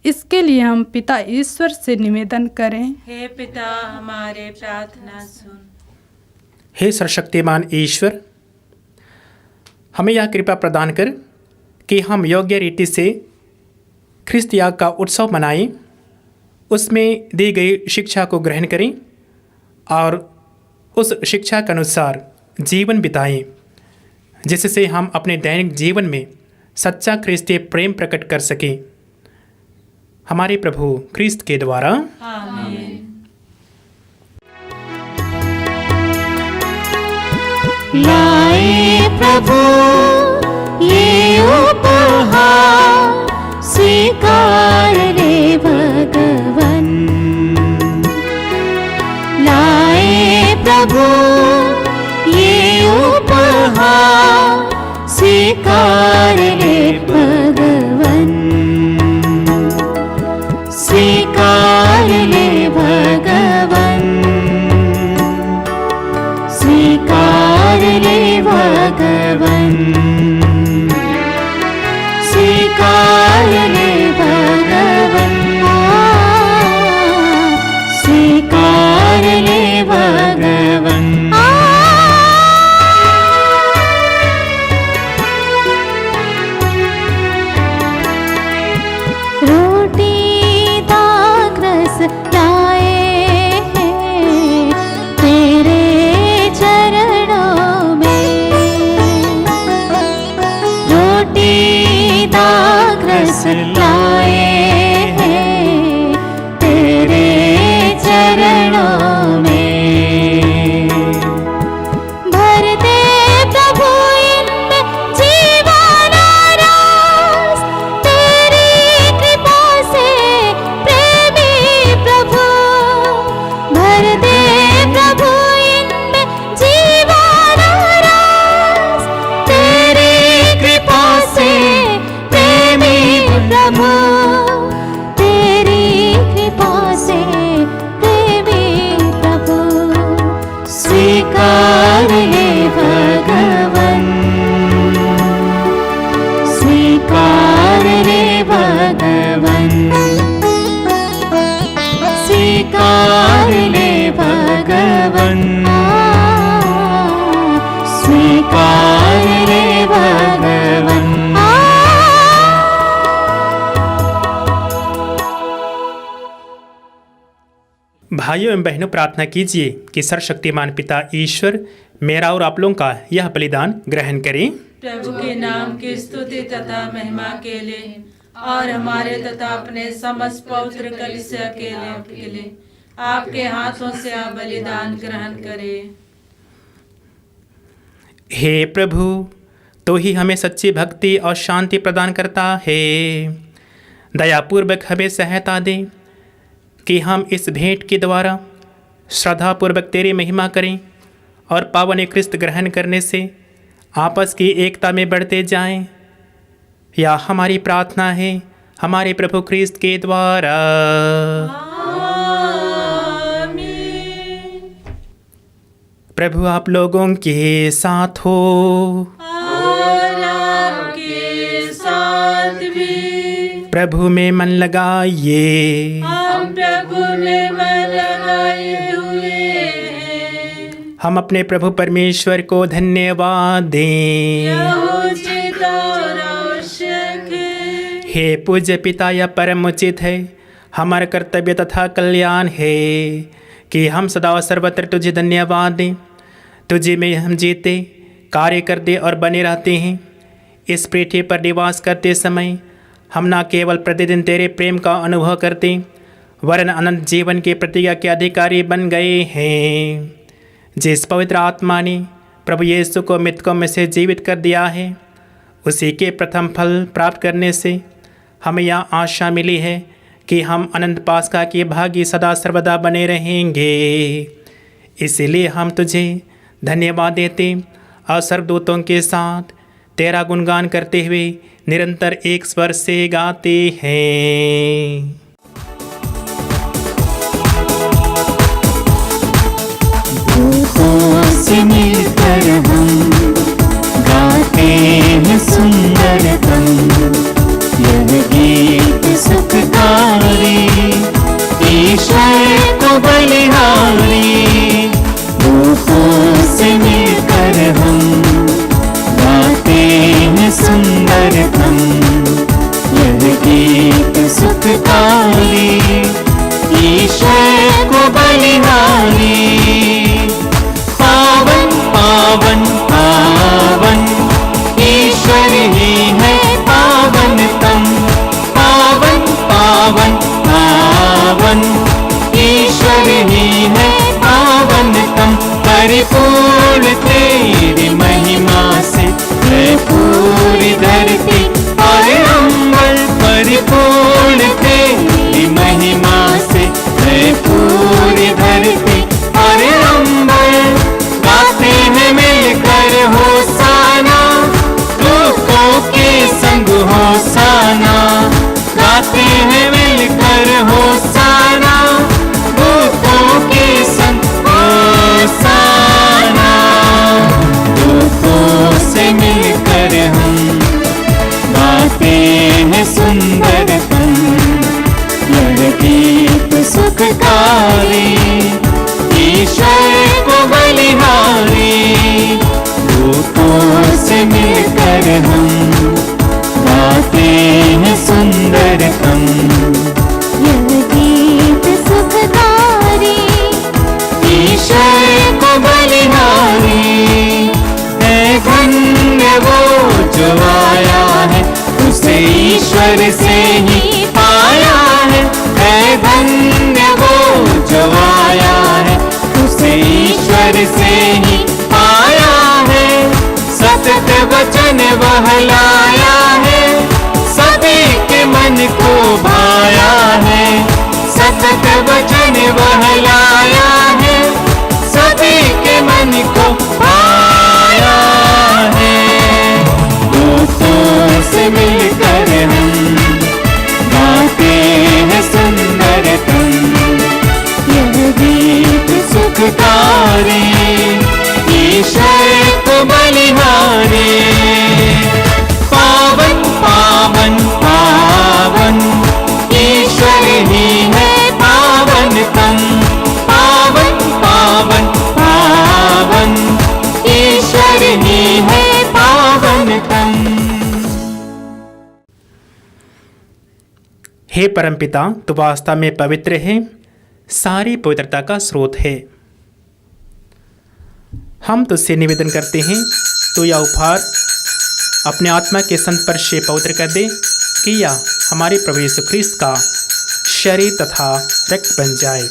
S6: इसके लिए हम पिता ईश्वर से निवेदन करें।
S3: हे पिता, हमारे प्रार्थना सुन।
S2: हे सर्वशक्तिमान ईश्वर, हमें यह कृपा प्रदान कर कि हम योग्य रीति से ख्रिस्त याग का उत्सव मनाएं, उसमें दी गई शिक्षा को ग्रहण करें और उस शिक्षा के अनुसार जीवन बिताएं, जिससे हम अपने दैनिक जीवन में सच्चा ख्रिस्तीय प्रेम प्रकट कर सकें। हमारे प्रभु ख्रिस्त के द्वारा।
S3: आमीन।
S1: लाए प्रभु ये उपहार, स्वीकार ले भगवन। लाए प्रभु ये उपहार, स्वीकार ले भगवन। रस लाए हैं तेरे चरणों में। भर दे प्रभु इनमें जीवाना रस, तेरी कृपा से प्रेमी प्रभु। भर दे प्रभु इनमें जीवाना रस, तेरी कृपा से प्रेमी प्रभु। तेरी कृपा से प्रेमी प्रभु। स्वीकार ले भगवन, स्वीकार ले भगवन, स्वीकार ले भगवन, स्वीकार ले भगवन।
S2: भाइयों एवं बहनों, प्रार्थना कीजिए कि सर्वशक्तिमान पिता ईश्वर मेरा और आप लोगों का यह बलिदान ग्रहण करें।
S3: प्रभु के नाम की स्तुति तथा महिमा के लिए और हमारे तथा अपने समस्त पवित्र कलीसिया के लिए आपके हाथों से आप बलिदान ग्रहण करें।
S2: हे प्रभु, तो ही हमें सच्ची भक्ति और शांति प्रदान करता है। दयापूर्वक हमें सहायता दे कि हम इस भेंट के द्वारा श्रद्धापूर्वक तेरी महिमा करें और पावन क्रिस्त ग्रहण करने से आपस की एकता में बढ़ते जाएं। या हमारी प्रार्थना है हमारे प्रभु क्रिस्त के द्वारा। प्रभु आप लोगों के साथ हो
S3: और आपके साथ भी।
S2: प्रभु में मन लगाइए,
S3: हम प्रभु में मन लगाए हुए हैं।
S2: हम अपने प्रभु परमेश्वर को धन्यवाद दें।
S3: यह उचित और आवश्यक है।
S2: हे पूज्य पिता, यह परम उचित है, हमारा कर्तव्य तथा कल्याण है कि हम सदा और सर्वत्र तुझे धन्यवाद दें। तुझे में हम जीते, कार्य करते और बने रहते हैं। इस पृथ्वी पर निवास करते समय हम न केवल प्रतिदिन तेरे प्रेम का अनुभव करते वरन अनंत जीवन के प्रतिज्ञा के अधिकारी बन गए हैं। जिस पवित्र आत्मा ने प्रभु यीशु को मृतकों में से जीवित कर दिया है, उसी के प्रथम फल प्राप्त करने से हमें यह आशा मिली है कि हम अनंत पास्का के भागी सदा सर्वदा बने रहेंगे। इसीलिए हम तुझे धन्यवाद देते और सर्वदूतों के साथ तेरा गुणगान करते हुए निरंतर एक स्वर से गाते हैं।
S1: दूतों से मिलकर हम गाते हैं सुंदरतम, यह गीत सुखकारी ईश्वर को बलिहारी। दूतों से मिलकर हम गाते हैं सुंदरतम, यह गीत सुखकारी ईश्वर को बलिहारी। पावन पावन पावन ईश्वर ही है पावनतम, पावन पावन पावन ईश्वर ही है पावनतम। परिपूर्ण तेरी महिमा से है पूरी धरती और अम्बर, परिपूर्ण तेरी महिमा से है पूरी धरती और अम्बर। गाते हैं मिलकर होसाना, दूतों के संग होसाना। गाते हैं मिलकर होसाना, दूतों के संग होसाना। दूतों से मिलकर हम गाते हैं सुंदरतम, यह गीत सुखकारी ईश्वर को बलिहारी। दूतों से मिलकर हम गाते हैं सुंदरतम, यह गीत सुखकारी ईश्वर को बलिहारी। है धन्य वो जो आया है, उसे ईश्वर से ही पाया है धन्य वो जो आया है, उसे ईश्वर से ही पाया है। सतत वचन बहलाया है, सभी के मन को भाया है। सतत वचन बहलाया है, सभी के मन को भाया है। दूतों से मिलकर हम गाते हैं सुंदरतम, यह गीत सुखकारी ईश्वर को बलिहारी। पावन पावन पावन ईश्वर ही है पावनतम, पावन पावन पावन ईश्वर ही है पावनतम।
S2: हे परमपिता, तू वास्तव में पवित्र है, सारी पवित्रता का स्रोत है। हम तुझसे निवेदन करते हैं तो यह उपहार अपने आत्मा के संस्पर्श से पवित्र कर दे कि यह हमारे प्रभु यीशु ख्रिस्त का शरीर तथा रक्त बन जाए।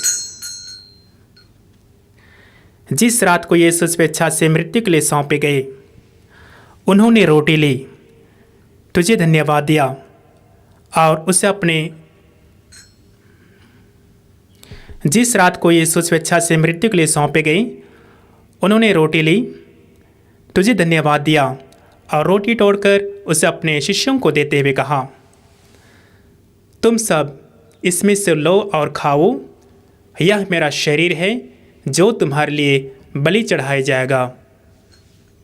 S2: जिस रात को यीशु स्वेच्छा से मृत्यु के लिए सौंपे गए, उन्होंने रोटी ली, तुझे धन्यवाद दिया और उसे अपने जिस रात को यीशु स्वेच्छा से मृत्यु के लिए सौंपे गए, उन्होंने रोटी ली, तुझे धन्यवाद दिया और रोटी तोड़कर उसे अपने शिष्यों को देते हुए कहा, तुम सब इसमें से लो और खाओ, यह मेरा शरीर है जो तुम्हारे लिए बलि चढ़ाया जाएगा।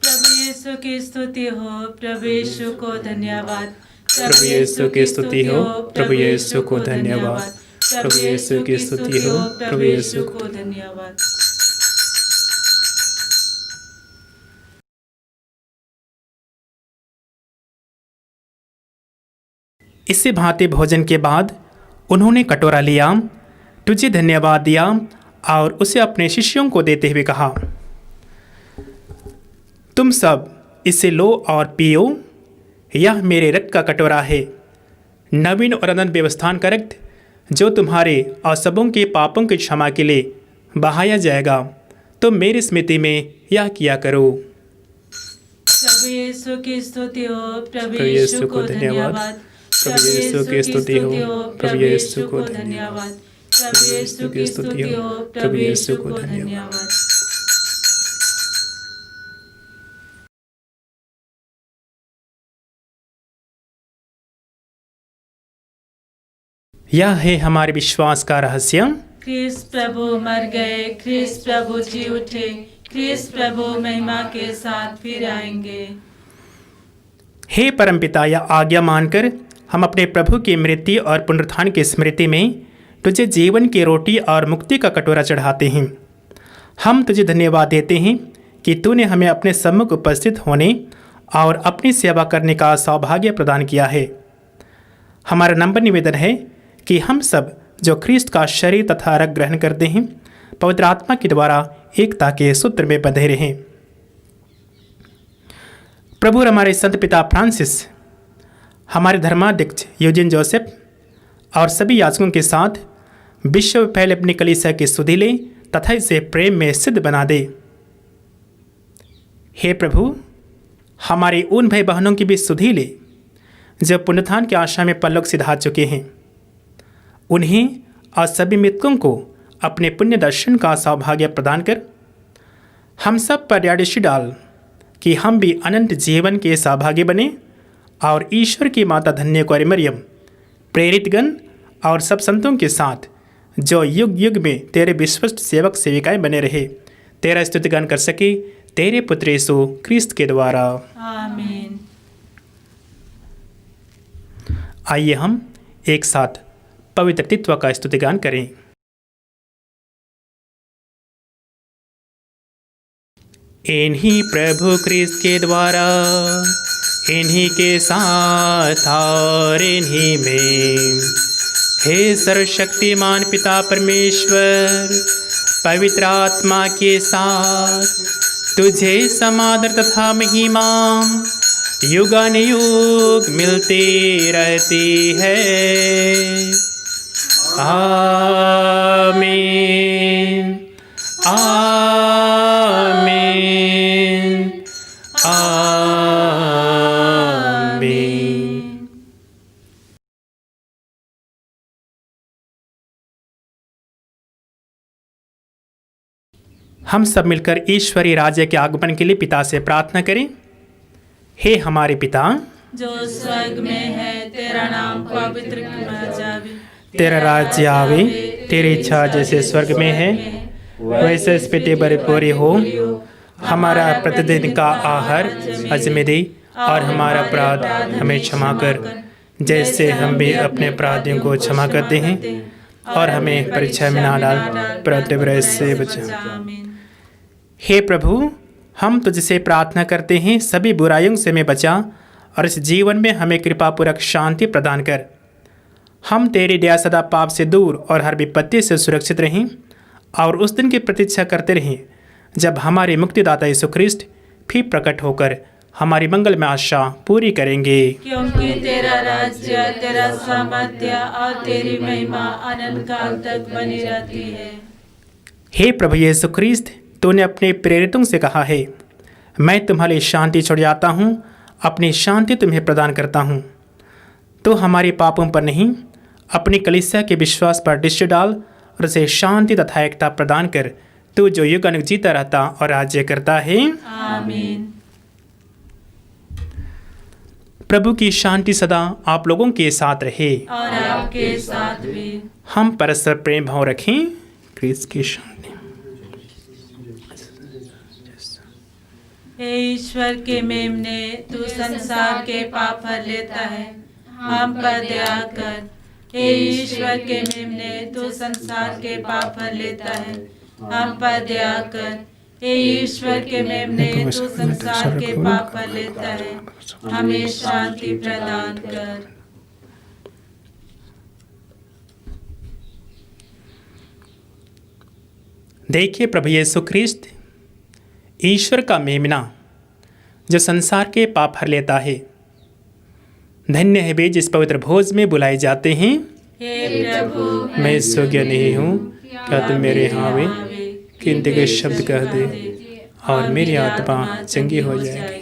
S3: प्रभु यीशु की स्तुति हो, प्रभु यीशु को धन्यवाद।
S2: प्रभु यीशु की स्तुति हो, प्रभु यीशु को धन्यवाद। प्रभु यीशु की स्तुति हो, प्रभु यीशु को
S3: धन्यवाद।
S2: इससे भांति भोजन के बाद उन्होंने कटोरा लिया, तुझे धन्यवाद दिया और उसे अपने शिष्यों को देते हुए कहा, तुम सब इसे लो और पियो, यह मेरे रक्त का कटोरा है, नवीन और अनंत व्यवस्थान का रक्त, जो तुम्हारे और सबों के पापों की क्षमा के लिए बहाया जाएगा। तुम मेरी स्मृति में यह किया करो।
S3: प्रभु यीशु की स्तुति हो, प्रभु यीशु को धन्यवाद।
S2: प्रभु यीशु की स्तुति हो, प्रभु यीशु को
S3: धन्यवाद। प्रभु यीशु की स्तुति हो, प्रभु यीशु को धन्यवाद।
S2: यह है हमारे विश्वास का रहस्य।
S3: ख्रिस्त प्रभु मर गए, ख्रिस्त प्रभु जी उठे, ख्रिस्त प्रभु महिमा के साथ फिर आएंगे।
S2: हे परमपिता, यह आज्ञा मानकर हम अपने प्रभु की मृत्यु और पुनरुत्थान की स्मृति में तुझे जीवन की रोटी और मुक्ति का कटोरा चढ़ाते हैं। हम तुझे धन्यवाद देते हैं कि तूने हमें अपने सम्मुख उपस्थित होने और अपनी सेवा करने का सौभाग्य प्रदान किया है। हमारा नम्र निवेदन है कि हम सब जो ख्रिस्त का शरीर तथा रक्त ग्रहण करते हैं, पवित्र आत्मा के द्वारा एकता के सूत्र में बंधे रहें। प्रभु हमारे संत पिता फ्रांसिस, हमारे धर्माध्यक्ष यूजिन जोसेफ और सभी याजकों के साथ विश्व में फैले अपनी कलीसिया की सुधि ले तथा इसे प्रेम में सिद्ध बना दे। हे प्रभु, हमारे उन भाई बहनों की भी सुधि ले जो पुनरुत्थान की आशा में परलोक सिधार चुके हैं। उन्हें और सभी मृतकों को अपने पुण्य दर्शन का सौभाग्य प्रदान कर हम सब पर दृष्टि डाल कि हम भी अनंत जीवन के सौभाग्य बने और ईश्वर की माता धन्य कुंवारी मरियम, प्रेरितगण और सब संतों के साथ जो युग युग में तेरे विश्वस्त सेवक सेविकाएं बने रहे, तेरा स्तुतिगान कर सके तेरे पुत्र यीशु ख्रिस्त के द्वारा।
S3: आमीन।
S2: आइए हम एक साथ पवित्र तत्व का स्तुतिगान करें। इन्हीं प्रभु ख्रिस्त के द्वारा, इन्हीं के साथ और इन्हीं में, हे सर्वशक्तिमान पिता परमेश्वर, पवित्र आत्मा के साथ तुझे समादर तथा महिमा युगानुयुग मिलती रहती है। आमीन आमीन आमीन। हम सब मिलकर ईश्वरीय राज्य के आगमन के लिए पिता से प्रार्थना करें। हे हमारे पिता
S3: जो स्वर्ग में है, तेरा नाम पवित्र किया जावे,
S2: तेरा राज्य आवे, तेरी इच्छा जैसे स्वर्ग में है वैसे इस पृथ्वी पर पूरी हो। हमारा प्रतिदिन का आहार आज में दे, और हमारा अपराध हमें क्षमा कर जैसे हम भी अपने अपराधियों को क्षमा करते हैं, और हमें परीक्षा में ना डाल परंतु बुराई से बचा। हे प्रभु, हम तुझसे प्रार्थना करते हैं सभी बुराइयों से हमें बचा, और इस जीवन में हमें कृपापूर्वक शांति प्रदान कर। हम तेरी दया सदा पाप से दूर और हर विपत्ति से सुरक्षित रहें, और उस दिन की प्रतीक्षा करते रहें जब हमारे मुक्तिदाता यीशु ख्रिस्ट फिर प्रकट होकर हमारी मंगल में आशा पूरी करेंगे।
S3: क्योंकि तेरा राज्य, तेरा सामर्थ्य और तेरी महिमा अनंत काल तक बनी रहती है।
S2: हे प्रभु यीशु ख्रिस्त, तूने अपने प्रेरितों से कहा है, मैं तुम्हारी शांति छोड़ जाता हूँ, अपनी शांति तुम्हें प्रदान करता हूँ। तो हमारे पापों पर नहीं, अपनी कलीसिया के विश्वास पर दृष्टि डाल और उसे शांति तथा एकता प्रदान कर, तू जो युगानुग जीता रहता और राज्य करता है।
S3: आमीन।
S2: प्रभु की शांति सदा आप लोगों के साथ रहे
S3: और आपके साथ भी।
S2: हम परस्पर प्रेम भाव रखें। क्रिस्त की शांति।
S3: हे ईश्वर के मेमने, तू संसार के पाप हर लेता है, हम पर दया कर। हे ईश्वर के मेमने, तू संसार के पाप हर लेता है, हम पर दया कर। हे ईश्वर के मेमने, तू संसार के पाप हर लेता है, हमें शांति प्रदान कर।
S2: देखिए प्रभु यीशु ख्रिस्त, ईश्वर का मेमना जो संसार के पाप हर लेता है। धन्य है वे जिस पवित्र भोज में बुलाए जाते हैं।
S3: हे प्रभु,
S2: मैं योग्य नहीं हूँ, क्या तुम मेरे यहाँ आवे, किंतु के शब्द कह दे और मेरी आत्मा चंगी हो जाएगी।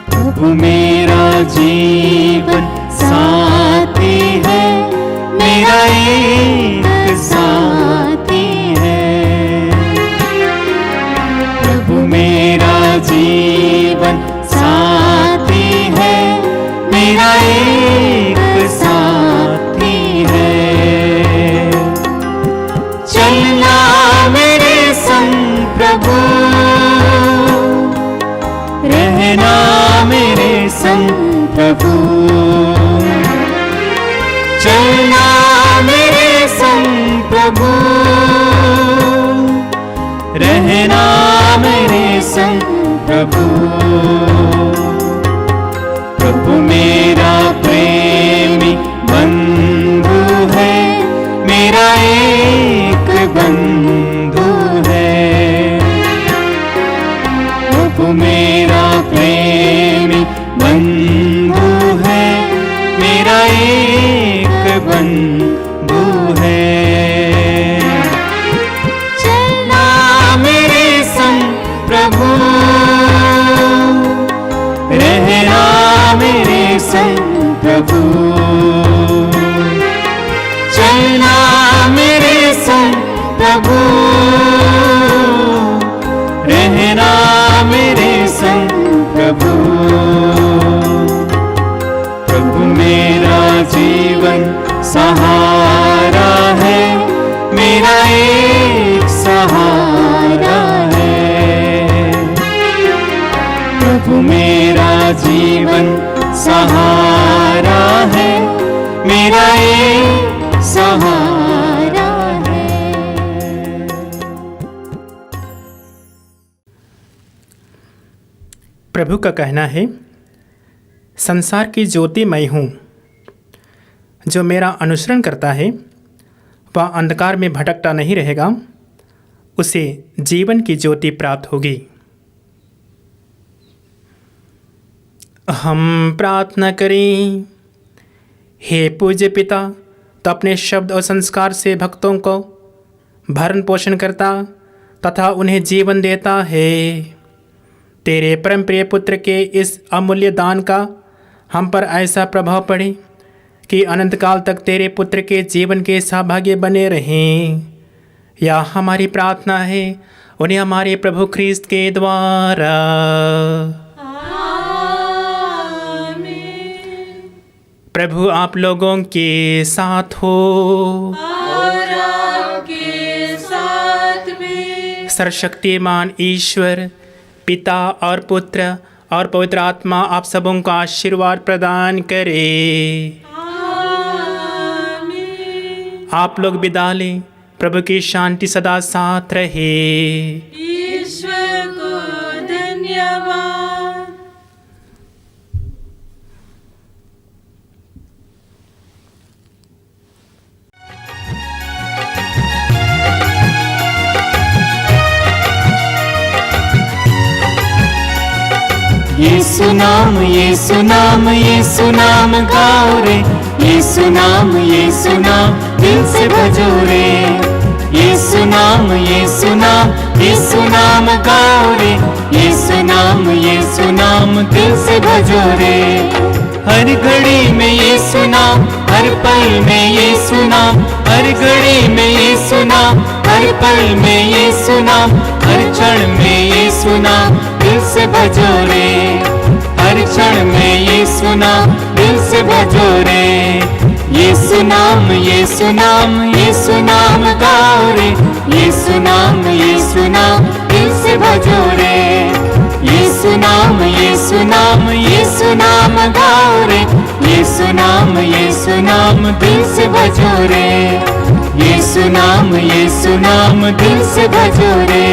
S1: प्रभु मेरा जीवन साथी है, मेरा एक साथी है। प्रभु मेरा जीवन साथी है, मेरा एक साथी है। चलना मेरे संग प्रभु, रहना मेरे संग प्रभु, चलना मेरे संग प्रभु, रहना मेरे संग प्रभु। प्रभु मेरा प्रेमी बंधु है, मेरा एक बंधु है। प्रभु मेरा प्रेमी बंधु है, मेरा एक बंधु है। चलना मेरे संग प्रभु, रहना मेरे संग प्रभु, चलना मेरे संग प्रभु, रहना मेरे संग प्रभु। प्रभु मेरा जीवन सहारा है, मेरा एक सहारा है। प्रभु मेरा जीवन सहारा है, मेरा एक सहारा है।
S2: प्रभु का कहना है, संसार की ज्योति मैं हूँ। जो मेरा अनुसरण करता है वह अंधकार में भटकता नहीं रहेगा, उसे जीवन की ज्योति प्राप्त होगी। हम प्रार्थना करें। हे पूज्य पिता, तो अपने शब्द और संस्कार से भक्तों को भरण पोषण करता तथा उन्हें जीवन देता है। तेरे परम प्रिय पुत्र के इस अमूल्य दान का हम पर ऐसा प्रभाव पड़े कि अनंत काल तक तेरे पुत्र के जीवन के सहभागी बने रहें। यह हमारी प्रार्थना है उन्हें हमारे प्रभु ख्रीस्त के द्वारा। प्रभु आप लोगों के साथ हो
S3: और आपके साथ भी।
S2: सर्वशक्तिमान ईश्वर पिता और पुत्र और पवित्र आत्मा आप सबों को आशीर्वाद प्रदान करे। आप लोग विदा लें। प्रभु की शांति सदा साथ रहे।
S3: ईश्वर को धन्यवाद।
S1: यीशु नाम यीशु नाम यीशु नाम गाओ रे। यीशु नाम दिल से भजो रे। यीशु नाम यीशु नाम गाओ रे। यीशु नाम दिल से भजो रे। हर घड़ी में यीशु नाम, हर पल में यीशु नाम, हर घड़ी में यीशु नाम, हर पल में यीशु नाम, हर क्षण में यीशु नाम दिल से भजो रे। हर क्षण में यीशु नाम दिल से भजो रे। यीशु नाम गाओ रे। यीशु नाम दिल से भजो रे। यीशु नाम गाओ रे। यीशु नाम दिल से भजो रे। यीशु नाम दिल से भजो रे।